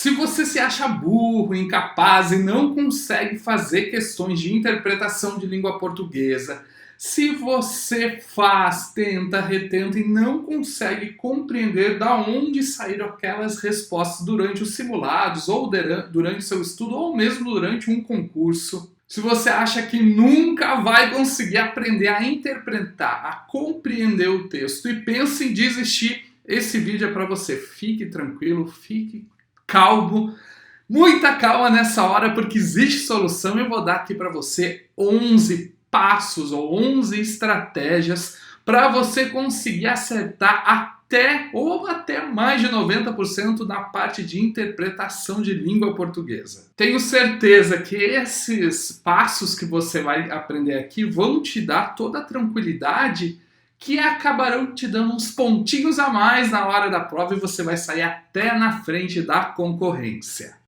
Se você se acha burro, incapaz e não consegue fazer questões de interpretação de língua portuguesa, se você faz, tenta, retenta e não consegue compreender da onde saíram aquelas respostas durante os simulados, ou durante seu estudo, ou mesmo durante um concurso, se você acha que nunca vai conseguir aprender a interpretar, a compreender o texto e pensa em desistir, esse vídeo é para você. Fique tranquilo, fique calmo, muita calma nessa hora, porque existe solução. Eu vou dar aqui para você 11 passos ou 11 estratégias para você conseguir acertar até mais de 90% na parte de interpretação de língua portuguesa. Tenho certeza que esses passos que você vai aprender aqui vão te dar toda a tranquilidade que acabarão te dando uns pontinhos a mais na hora da prova e você vai sair até na frente da concorrência.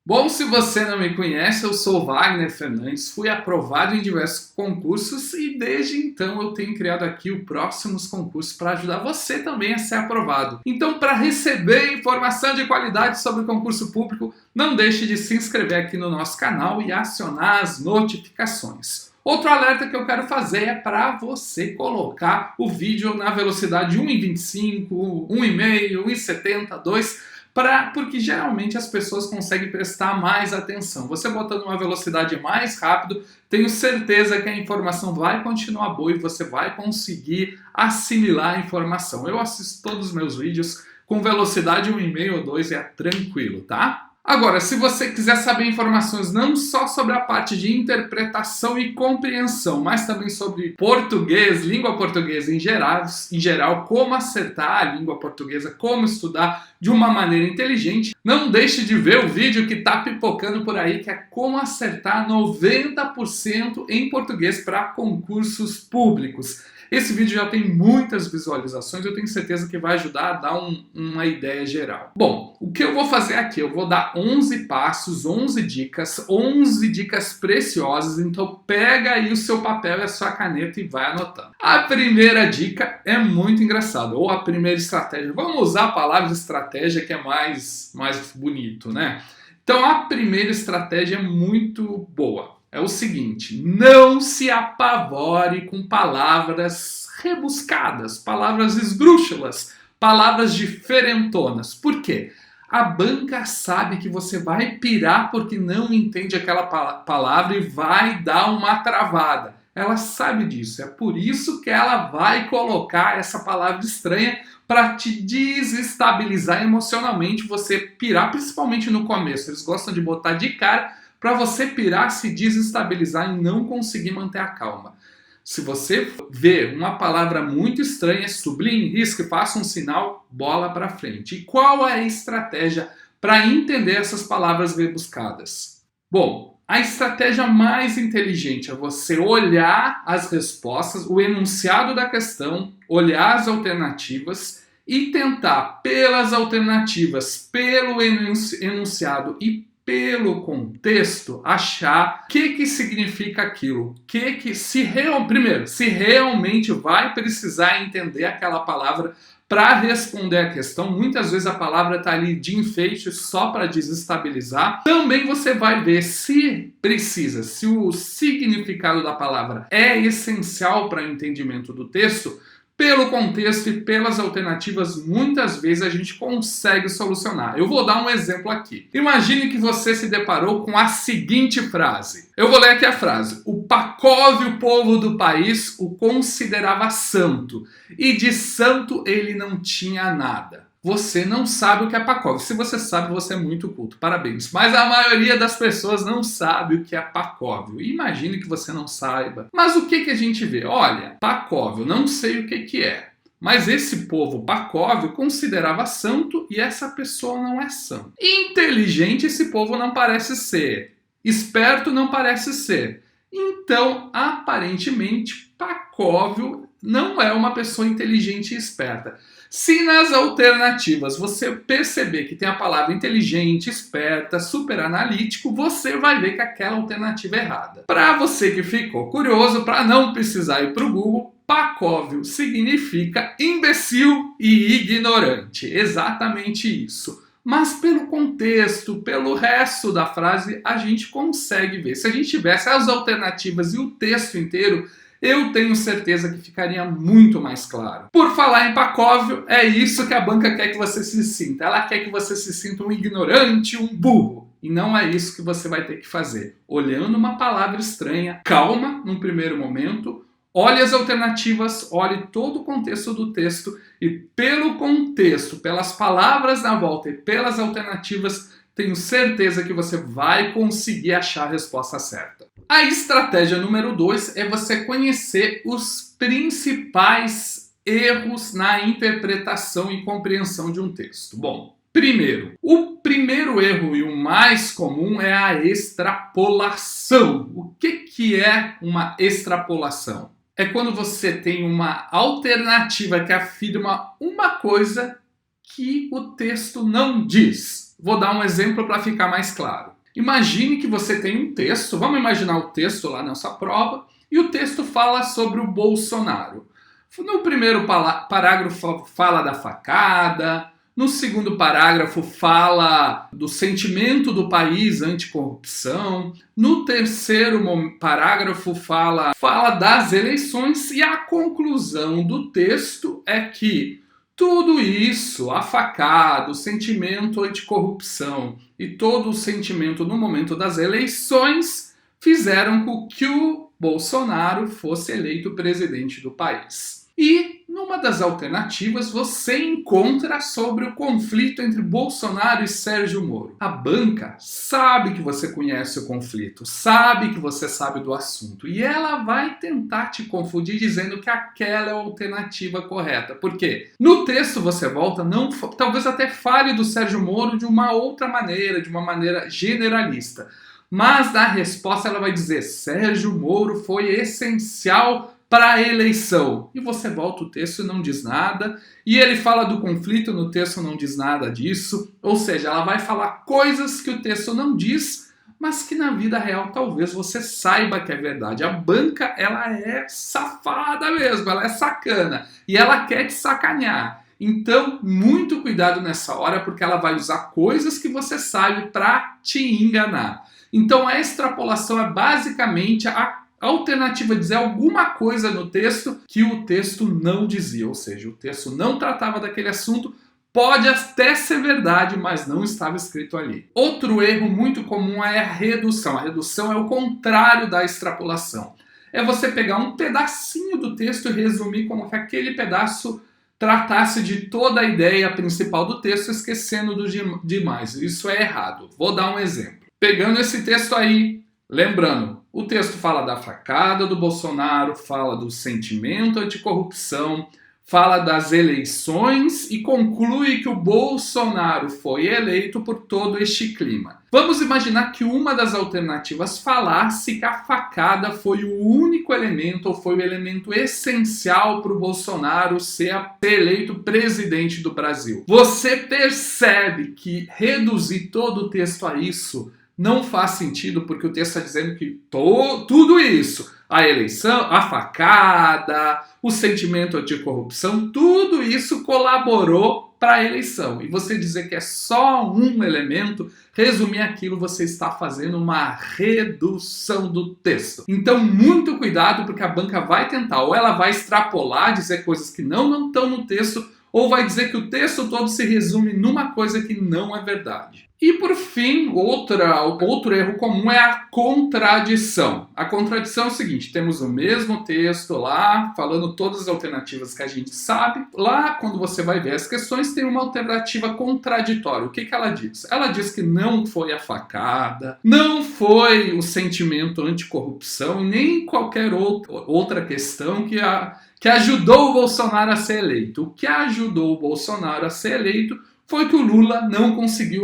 Bom, se você não me conhece, eu sou Wagner Fernandes, fui aprovado em diversos concursos e desde então eu tenho criado aqui os próximos concursos para ajudar você também a ser aprovado. Então, para receber informação de qualidade sobre o concurso público, não deixe de se inscrever aqui no nosso canal e acionar as notificações. Outro alerta que eu quero fazer é para você colocar o vídeo na velocidade 1.25, 1.5, 1.70, 2, porque geralmente as pessoas conseguem prestar mais atenção. Você botando uma velocidade mais rápido, tenho certeza que a informação vai continuar boa e você vai conseguir assimilar a informação. Eu assisto todos os meus vídeos com velocidade 1.5 ou 2 e é tranquilo, tá? Agora, se você quiser saber informações não só sobre a parte de interpretação e compreensão, mas também sobre português, língua portuguesa em geral, como acertar a língua portuguesa, como estudar de uma maneira inteligente, não deixe de ver o vídeo que está pipocando por aí, que é como acertar 90% em português para concursos públicos. Esse vídeo já tem muitas visualizações, eu tenho certeza que vai ajudar a dar uma ideia geral. Bom, o que eu vou fazer aqui? Eu vou dar 11 passos, 11 dicas preciosas, então pega aí o seu papel e a sua caneta e vai anotando. A primeira dica é muito engraçada, ou a primeira estratégia. Vamos usar a palavra estratégia que é mais bonito, né? Então a primeira estratégia é muito boa. É o seguinte, não se apavore com palavras rebuscadas, palavras esdrúxulas, palavras diferentonas. Por quê? A banca sabe que você vai pirar porque não entende aquela palavra e vai dar uma travada. Ela sabe disso, é por isso que ela vai colocar essa palavra estranha para te desestabilizar emocionalmente, você pirar, principalmente no começo. Eles gostam de botar de cara para você pirar, se desestabilizar e não conseguir manter a calma. Se você vê uma palavra muito estranha, sublinhe, risque, faça um sinal, bola para frente. E qual é a estratégia para entender essas palavras rebuscadas? Bom, a estratégia mais inteligente é você olhar as respostas, o enunciado da questão, olhar as alternativas e tentar, pelas alternativas, pelo enunciado e pelo contexto, achar o que significa aquilo. Primeiro, se realmente vai precisar entender aquela palavra para responder a questão. Muitas vezes a palavra está ali de enfeite só para desestabilizar. Também você vai ver se precisa, se o significado da palavra é essencial para o entendimento do texto. Pelo contexto e pelas alternativas, muitas vezes a gente consegue solucionar. Eu vou dar um exemplo aqui. Imagine que você se deparou com a seguinte frase. Eu vou ler aqui a frase. O Pacóvio, povo do país, o considerava santo, e de santo ele não tinha nada. Você não sabe o que é Pacóvio. Se você sabe, você é muito culto. Parabéns. Mas a maioria das pessoas não sabe o que é Pacóvio. Imagine que você não saiba. Mas o que a gente vê? Olha, Pacóvio, não sei o que é. Mas esse povo Pacóvio considerava santo e essa pessoa não é santo. Inteligente esse povo não parece ser. Esperto não parece ser. Então, aparentemente, Pacóvio não é uma pessoa inteligente e esperta. Se nas alternativas você perceber que tem a palavra inteligente, esperta, super analítico, você vai ver que aquela alternativa é errada. Para você que ficou curioso, para não precisar ir para o Google, pacóvio significa imbecil e ignorante. Exatamente isso. Mas pelo contexto, pelo resto da frase, a gente consegue ver. Se a gente tivesse as alternativas e o texto inteiro, eu tenho certeza que ficaria muito mais claro. Por falar em pacóvio, é isso que a banca quer que você se sinta. Ela quer que você se sinta um ignorante, um burro. E não é isso que você vai ter que fazer. Olhando uma palavra estranha, calma num primeiro momento, olhe as alternativas, olhe todo o contexto do texto e pelo contexto, pelas palavras na volta e pelas alternativas, tenho certeza que você vai conseguir achar a resposta certa. A estratégia número 2 é você conhecer os principais erros na interpretação e compreensão de um texto. Bom, o primeiro erro e o mais comum é a extrapolação. O que é uma extrapolação? É quando você tem uma alternativa que afirma uma coisa que o texto não diz. Vou dar um exemplo para ficar mais claro. Imagine que você tem um texto, vamos imaginar o texto lá nessa prova, e o texto fala sobre o Bolsonaro. No primeiro parágrafo fala da facada, no segundo parágrafo fala do sentimento do país anticorrupção, no terceiro parágrafo fala das eleições e a conclusão do texto é que tudo isso, a facada, o sentimento anticorrupção e todo o sentimento no momento das eleições fizeram com que o Bolsonaro fosse eleito presidente do país. E numa das alternativas você encontra sobre o conflito entre Bolsonaro e Sérgio Moro. A banca sabe que você conhece o conflito, sabe que você sabe do assunto e ela vai tentar te confundir dizendo que aquela é a alternativa correta. Por quê? No texto você volta, talvez até fale do Sérgio Moro de uma outra maneira, de uma maneira generalista. Mas na resposta ela vai dizer: Sérgio Moro foi essencial para a eleição. E você volta o texto e não diz nada. E ele fala do conflito no texto, não diz nada disso. Ou seja, ela vai falar coisas que o texto não diz, mas que na vida real talvez você saiba que é verdade. A banca, ela é safada mesmo, ela é sacana. E ela quer te sacanear. Então, muito cuidado nessa hora, porque ela vai usar coisas que você sabe para te enganar. Então, a extrapolação é basicamente a alternativa dizer alguma coisa no texto que o texto não dizia, ou seja, o texto não tratava daquele assunto, pode até ser verdade, mas não estava escrito ali. Outro erro muito comum é a redução. A redução é o contrário da extrapolação. É você pegar um pedacinho do texto e resumir como que aquele pedaço tratasse de toda a ideia principal do texto, esquecendo do demais. Isso é errado. Vou dar um exemplo. Pegando esse texto aí, lembrando, o texto fala da facada do Bolsonaro, fala do sentimento anticorrupção, fala das eleições e conclui que o Bolsonaro foi eleito por todo este clima. Vamos imaginar que uma das alternativas falasse que a facada foi o único elemento, ou foi o elemento essencial para o Bolsonaro ser eleito presidente do Brasil. Você percebe que reduzir todo o texto a isso não faz sentido, porque o texto está dizendo que tudo isso, a eleição, a facada, o sentimento anticorrupção, tudo isso colaborou para a eleição. E você dizer que é só um elemento, resumir aquilo, você está fazendo uma redução do texto. Então, muito cuidado, porque a banca vai tentar, ou ela vai extrapolar, dizer coisas que não estão no texto, ou vai dizer que o texto todo se resume numa coisa que não é verdade. E por fim, outro erro comum é a contradição. A contradição é o seguinte: temos o mesmo texto lá, falando todas as alternativas que a gente sabe. Lá, quando você vai ver as questões, tem uma alternativa contraditória. O que ela diz? Ela diz que não foi a facada, não foi o sentimento anticorrupção, e nem qualquer outra questão que ajudou o Bolsonaro a ser eleito. O que ajudou o Bolsonaro a ser eleito foi que o Lula não conseguiu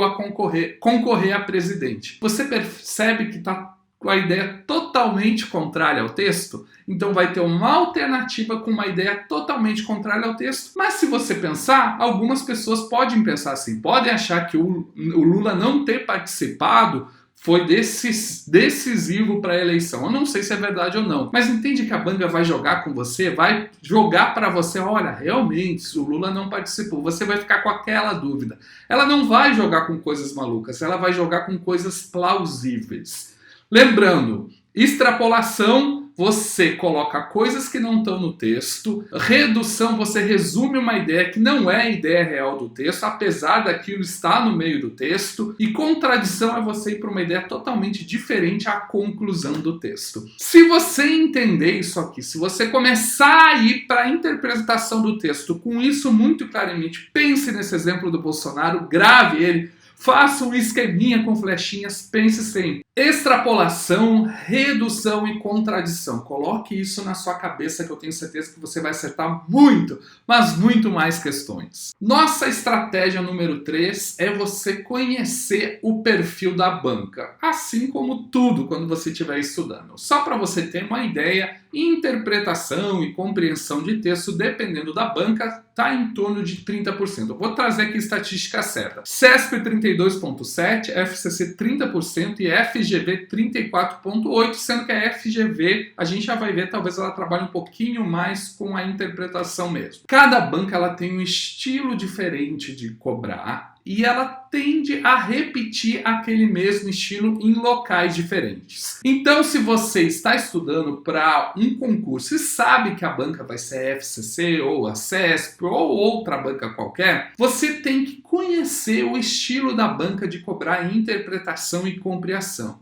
concorrer a presidente. Você percebe que está com a ideia totalmente contrária ao texto, então vai ter uma alternativa com uma ideia totalmente contrária ao texto. Mas se você pensar, algumas pessoas podem pensar assim, podem achar que o Lula não ter participado foi decisivo para a eleição. Eu não sei se é verdade ou não, mas entende que a banca vai jogar com você, vai jogar para você, olha, realmente, se o Lula não participou, você vai ficar com aquela dúvida. Ela não vai jogar com coisas malucas, ela vai jogar com coisas plausíveis. Lembrando, extrapolação, você coloca coisas que não estão no texto. Redução, você resume uma ideia que não é a ideia real do texto, apesar daquilo estar no meio do texto. E contradição é você ir para uma ideia totalmente diferente à conclusão do texto. Se você entender isso aqui, se você começar a ir para a interpretação do texto com isso muito claramente, pense nesse exemplo do Bolsonaro, grave ele, faça um esqueminha com flechinhas, pense sempre. Extrapolação, redução e contradição. Coloque isso na sua cabeça que eu tenho certeza que você vai acertar muito, mas muito mais questões. Nossa estratégia número 3 é você conhecer o perfil da banca, assim como tudo quando você estiver estudando. Só para você ter uma ideia, interpretação e compreensão de texto, dependendo da banca, está em torno de 30%. Eu vou trazer aqui a estatística certa. CESP 32,7%, FCC 30% e FGV 34,8%, sendo que a FGV, a gente já vai ver, talvez ela trabalhe um pouquinho mais com a interpretação mesmo. Cada banca ela tem um estilo diferente de cobrar e ela tende a repetir aquele mesmo estilo em locais diferentes. Então, se você está estudando para um concurso e sabe que a banca vai ser a FCC ou a CESP ou outra banca qualquer, você tem que conhecer o estilo da banca de cobrar interpretação e compreensão.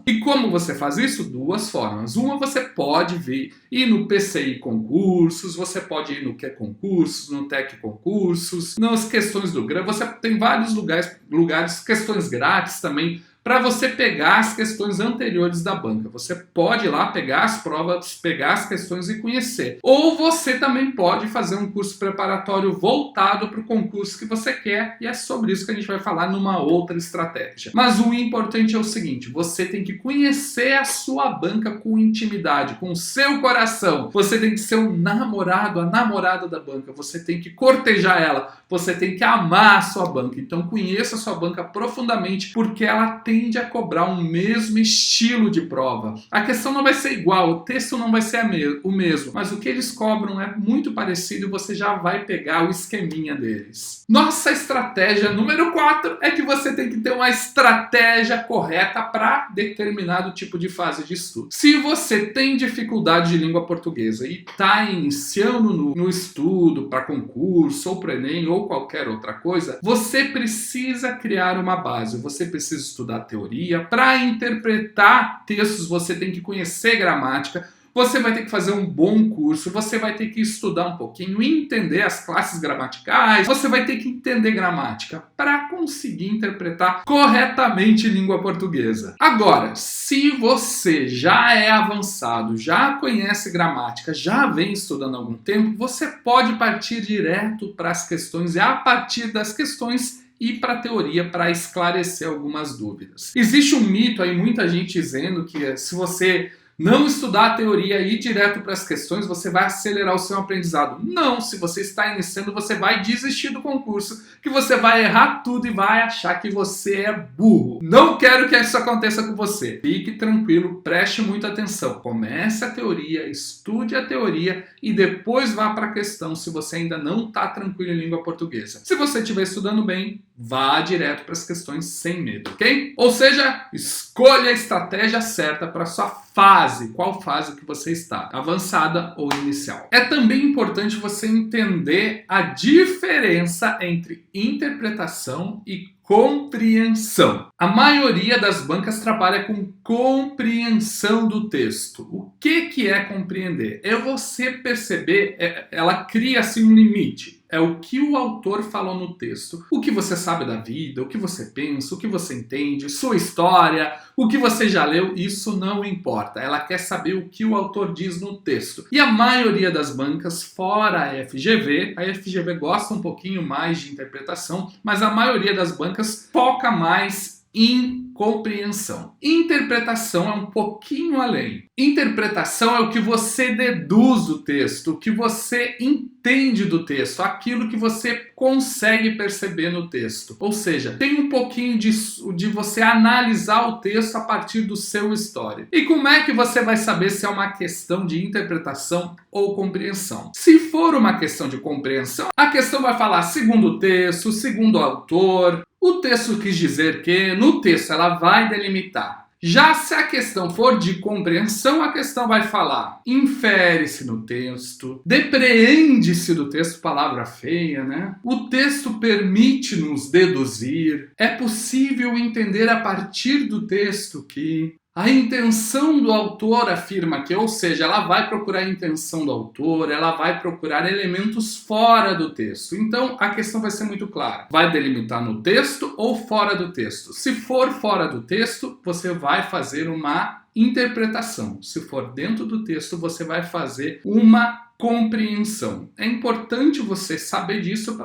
E como você faz isso? Duas formas. Uma, você pode ir no PCI Concursos, você pode ir no QE Concursos, no TEC Concursos, nas questões do GRAM, você tem vários lugares, questões grátis também, para você pegar as questões anteriores da banca. Você pode ir lá pegar as provas, pegar as questões e conhecer. Ou você também pode fazer um curso preparatório voltado para o concurso que você quer, e é sobre isso que a gente vai falar numa outra estratégia. Mas o importante é o seguinte, você tem que conhecer a sua banca com intimidade, com o seu coração. Você tem que ser o namorado, a namorada da banca. Você tem que cortejar ela. Você tem que amar a sua banca. Então conheça a sua banca profundamente, porque ela tende a cobrar o mesmo estilo de prova. A questão não vai ser igual, o texto não vai ser o mesmo, mas o que eles cobram é muito parecido e você já vai pegar o esqueminha deles. Nossa estratégia número 4 é que você tem que ter uma estratégia correta para determinado tipo de fase de estudo. Se você tem dificuldade de língua portuguesa e está iniciando no estudo para concurso ou para o Enem ou qualquer outra coisa, você precisa criar uma base, você precisa estudar teoria. Para interpretar textos, você tem que conhecer gramática, você vai ter que fazer um bom curso, você vai ter que estudar um pouquinho, entender as classes gramaticais, você vai ter que entender gramática para conseguir interpretar corretamente língua portuguesa. Agora, se você já é avançado, já conhece gramática, já vem estudando há algum tempo, você pode partir direto para as questões e a partir das questões e para a teoria para esclarecer algumas dúvidas. Existe um mito aí, muita gente dizendo que se você não estudar a teoria e ir direto para as questões, você vai acelerar o seu aprendizado. Não, se você está iniciando, você vai desistir do concurso, que você vai errar tudo e vai achar que você é burro. Não quero que isso aconteça com você. Fique tranquilo, preste muita atenção. Comece a teoria, estude a teoria e depois vá para a questão se você ainda não está tranquilo em língua portuguesa. Se você estiver estudando bem, vá direto para as questões sem medo, ok? Ou seja, escolha a estratégia certa para sua fase. Qual fase que você está? Avançada ou inicial? É também importante você entender a diferença entre interpretação e compreensão. A maioria das bancas trabalha com compreensão do texto. O que é compreender? É você perceber, ela cria assim um limite. É o que o autor falou no texto, o que você sabe da vida, o que você pensa, o que você entende, sua história, o que você já leu, isso não importa. Ela quer saber o que o autor diz no texto. E a maioria das bancas, fora a FGV gosta um pouquinho mais de interpretação, mas a maioria das bancas foca mais incompreensão. Interpretação é um pouquinho além. Interpretação é o que você deduz do texto, o que você entende do texto, aquilo que você consegue perceber no texto. Ou seja, tem um pouquinho de você analisar o texto a partir do seu histórico. E como é que você vai saber se é uma questão de interpretação ou compreensão? Se for uma questão de compreensão, a questão vai falar segundo o texto, segundo o autor, o texto quis dizer que, no texto ela vai delimitar. Já se a questão for de compreensão, a questão vai falar, infere-se no texto, depreende-se do texto, palavra feia, né? O texto permite-nos deduzir, é possível entender a partir do texto que... A intenção do autor afirma que, ou seja, ela vai procurar a intenção do autor, ela vai procurar elementos fora do texto. Então, a questão vai ser muito clara. Vai delimitar no texto ou fora do texto? Se for fora do texto, você vai fazer uma interpretação. Se for dentro do texto, você vai fazer uma compreensão. É importante você saber disso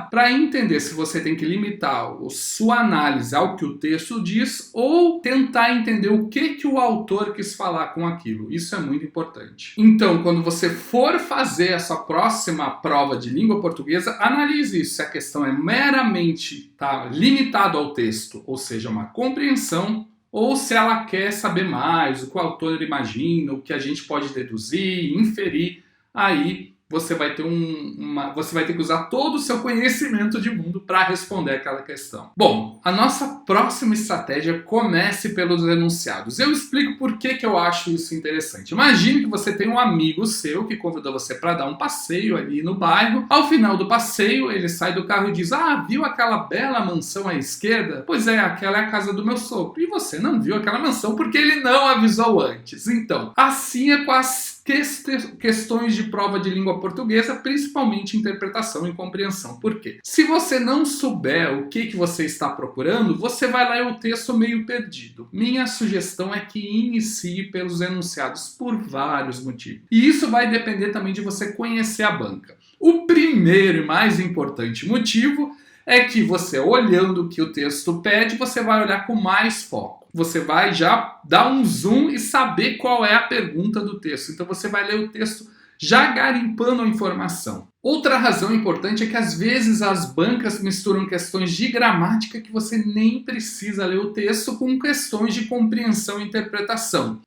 para entender se você tem que limitar a sua análise ao que o texto diz ou tentar entender o que o autor quis falar com aquilo. Isso é muito importante. Então, quando você for fazer essa próxima prova de língua portuguesa, analise isso. Se a questão é meramente limitado ao texto, ou seja, uma compreensão, ou se ela quer saber mais, o que o autor imagina, o que a gente pode deduzir, inferir. Aí você vai ter você vai ter que usar todo o seu conhecimento de mundo para responder aquela questão. Bom, a nossa próxima estratégia comece pelos enunciados. Eu explico por que eu acho isso interessante. Imagine que você tem um amigo seu que convidou você para dar um passeio ali no bairro. Ao final do passeio, ele sai do carro e diz: "Ah, viu aquela bela mansão à esquerda? Pois é, aquela é a casa do meu sogro." E você não viu aquela mansão porque ele não avisou antes. Então, assim é com as questões de prova de língua portuguesa, principalmente interpretação e compreensão. Por quê? Se você não souber o que você está procurando, você vai ler o texto meio perdido. Minha sugestão é que inicie pelos enunciados por vários motivos. E isso vai depender também de você conhecer a banca. O primeiro e mais importante motivo é que você, olhando o que o texto pede, você vai olhar com mais foco. Você vai já dar um zoom e saber qual é a pergunta do texto. Então você vai ler o texto já garimpando a informação. Outra razão importante é que às vezes as bancas misturam questões de gramática que você nem precisa ler o texto com questões de compreensão e interpretação.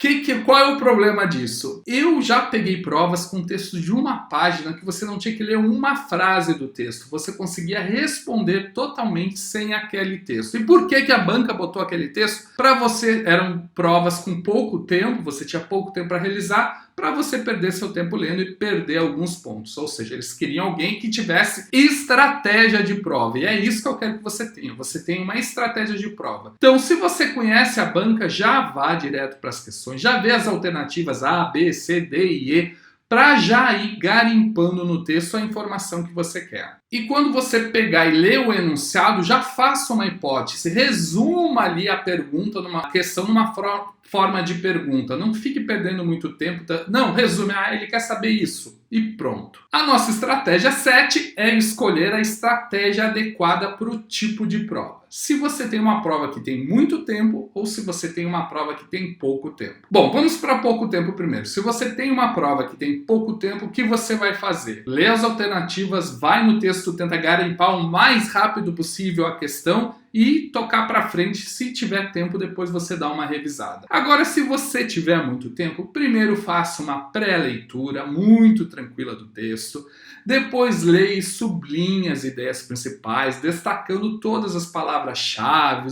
Qual é o problema disso? Eu já peguei provas com texto de uma página que você não tinha que ler uma frase do texto. Você conseguia responder totalmente sem aquele texto. E por que a banca botou aquele texto? Para você, eram provas com pouco tempo, você tinha pouco tempo para realizar, para você perder seu tempo lendo e perder alguns pontos. Ou seja, eles queriam alguém que tivesse estratégia de prova. E é isso que eu quero que você tenha. Você tenha uma estratégia de prova. Então, se você conhece a banca, já vá direto para as questões. Já vê as alternativas A, B, C, D e E, para já ir garimpando no texto a informação que você quer. E quando você pegar e ler o enunciado, já faça uma hipótese, resuma ali a pergunta numa questão, numa forma de pergunta. Não fique perdendo muito tempo. Não, resume, ele quer saber isso. E pronto. A nossa estratégia 7 é escolher a estratégia adequada para o tipo de prova. Se você tem uma prova que tem muito tempo ou se você tem uma prova que tem pouco tempo. Bom, vamos para pouco tempo primeiro. Se você tem uma prova que tem pouco tempo, o que você vai fazer? Lê as alternativas, vai no texto, tenta garimpar o mais rápido possível a questão e tocar para frente. Se tiver tempo, depois você dá uma revisada. Agora, se você tiver muito tempo, primeiro faça uma pré-leitura muito tranquila do texto, depois leia e sublinhe as ideias principais, destacando todas as palavras-chave,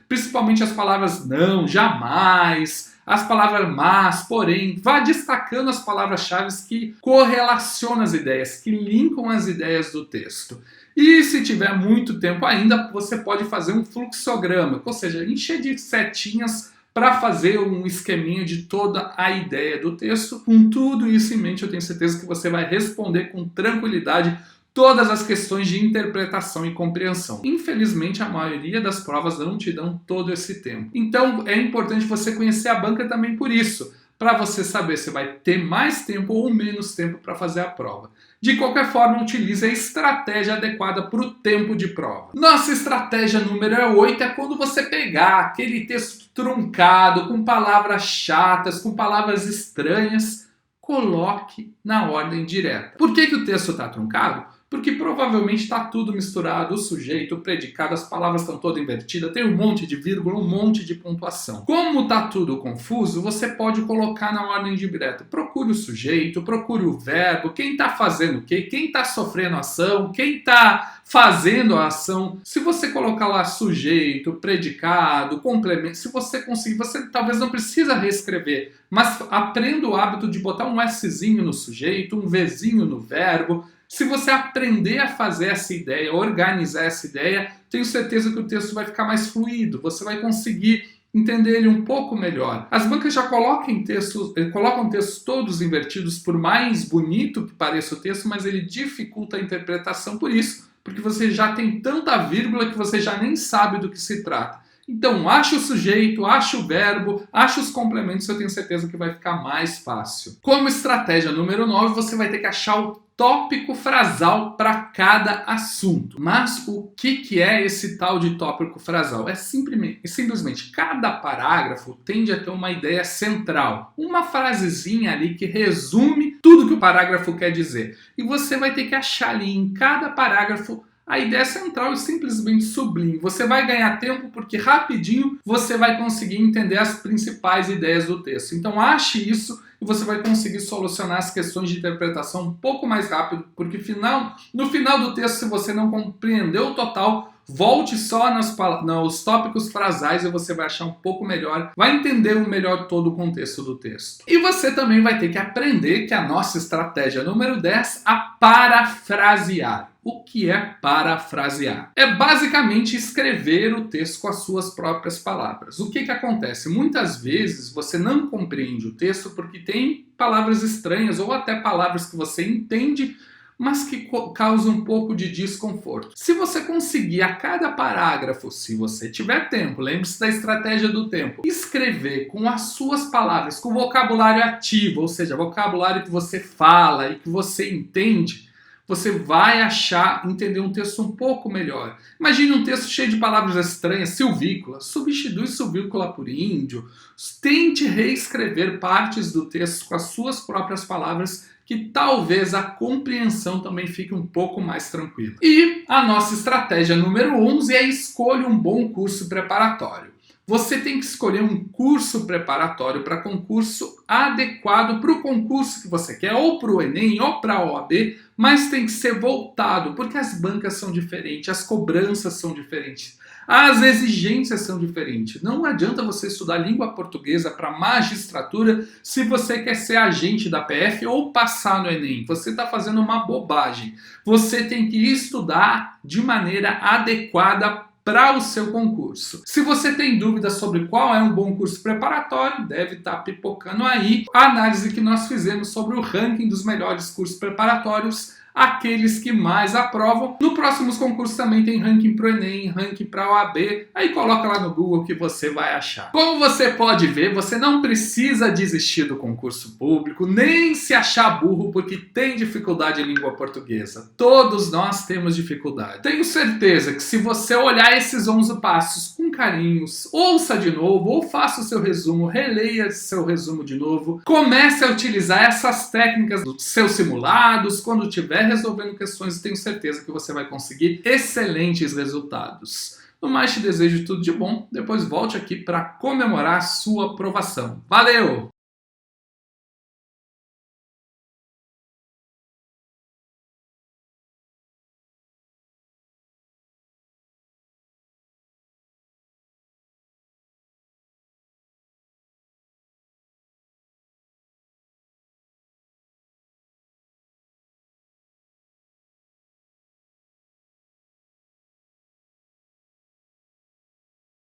principalmente as palavras não, jamais, as palavras mas, porém, vá destacando as palavras-chave que correlacionam as ideias, que linkam as ideias do texto. E se tiver muito tempo ainda, você pode fazer um fluxograma, ou seja, encher de setinhas para fazer um esqueminha de toda a ideia do texto. Com tudo isso em mente, eu tenho certeza que você vai responder com tranquilidade todas as questões de interpretação e compreensão. Infelizmente, a maioria das provas não te dão todo esse tempo. Então, é importante você conhecer a banca também por isso, para você saber se vai ter mais tempo ou menos tempo para fazer a prova. De qualquer forma, utilize a estratégia adequada para o tempo de prova. Nossa estratégia número 8 é quando você pegar aquele texto truncado, com palavras chatas, com palavras estranhas, coloque na ordem direta. Por que o texto está truncado? Porque provavelmente está tudo misturado, o sujeito, o predicado, as palavras estão todas invertidas, tem um monte de vírgula, um monte de pontuação. Como está tudo confuso, você pode colocar na ordem direta. Procure o sujeito, procure o verbo, quem está fazendo o quê, quem está sofrendo a ação, quem está fazendo a ação. Se você colocar lá sujeito, predicado, complemento, se você conseguir, você talvez não precisa reescrever, mas aprenda o hábito de botar um Szinho no sujeito, um Vzinho no verbo. Se você aprender a fazer essa ideia, organizar essa ideia, tenho certeza que o texto vai ficar mais fluido, você vai conseguir entender ele um pouco melhor. As bancas já colocam textos todos invertidos, por mais bonito que pareça o texto, mas ele dificulta a interpretação por isso, porque você já tem tanta vírgula que você já nem sabe do que se trata. Então, ache o sujeito, ache o verbo, ache os complementos, eu tenho certeza que vai ficar mais fácil. Como estratégia número 9, você vai ter que achar o tópico frasal para cada assunto. Mas o que é esse tal de tópico frasal? É simplesmente cada parágrafo tende a ter uma ideia central, uma frasezinha ali que resume tudo que o parágrafo quer dizer. E você vai ter que achar ali em cada parágrafo a ideia central e simplesmente sublime. Você vai ganhar tempo porque rapidinho você vai conseguir entender as principais ideias do texto. Então ache isso e você vai conseguir solucionar as questões de interpretação um pouco mais rápido, porque no final do texto, se você não compreendeu o total, volte só nos tópicos frasais e você vai achar um pouco melhor, vai entender melhor todo o contexto do texto. E você também vai ter que aprender que a nossa estratégia número 10, a parafrasear. O que é parafrasear? É basicamente escrever o texto com as suas próprias palavras. O que acontece? Muitas vezes você não compreende o texto porque tem palavras estranhas ou até palavras que você entende, mas que causam um pouco de desconforto. Se você conseguir a cada parágrafo, se você tiver tempo, lembre-se da estratégia do tempo, escrever com as suas palavras, com vocabulário ativo, ou seja, vocabulário que você fala e que você entende, você vai entender um texto um pouco melhor. Imagine um texto cheio de palavras estranhas, silvícola, substitui silvícola por índio. Tente reescrever partes do texto com as suas próprias palavras, que talvez a compreensão também fique um pouco mais tranquila. E a nossa estratégia número 11 é escolha um bom curso preparatório. Você tem que escolher um curso preparatório para concurso adequado para o concurso que você quer, ou para o Enem, ou para a OAB, mas tem que ser voltado, porque as bancas são diferentes, as cobranças são diferentes, as exigências são diferentes. Não adianta você estudar língua portuguesa para magistratura se você quer ser agente da PF ou passar no Enem. Você está fazendo uma bobagem. Você tem que estudar de maneira adequada para o seu concurso. Se você tem dúvidas sobre qual é um bom curso preparatório, deve estar pipocando aí a análise que nós fizemos sobre o ranking dos melhores cursos preparatórios, aqueles que mais aprovam. No próximos concursos também tem ranking para o Enem, ranking para a OAB, aí coloca lá no Google que você vai achar. Como você pode ver, você não precisa desistir do concurso público, nem se achar burro porque tem dificuldade em língua portuguesa. Todos nós temos dificuldade. Tenho certeza que se você olhar esses 11 passos com carinhos, ouça de novo, ou faça o seu resumo, releia seu resumo de novo, comece a utilizar essas técnicas dos seus simulados, quando tiver resolvendo questões, tenho certeza que você vai conseguir excelentes resultados. No mais, te desejo tudo de bom. Depois volte aqui para comemorar a sua aprovação. Valeu!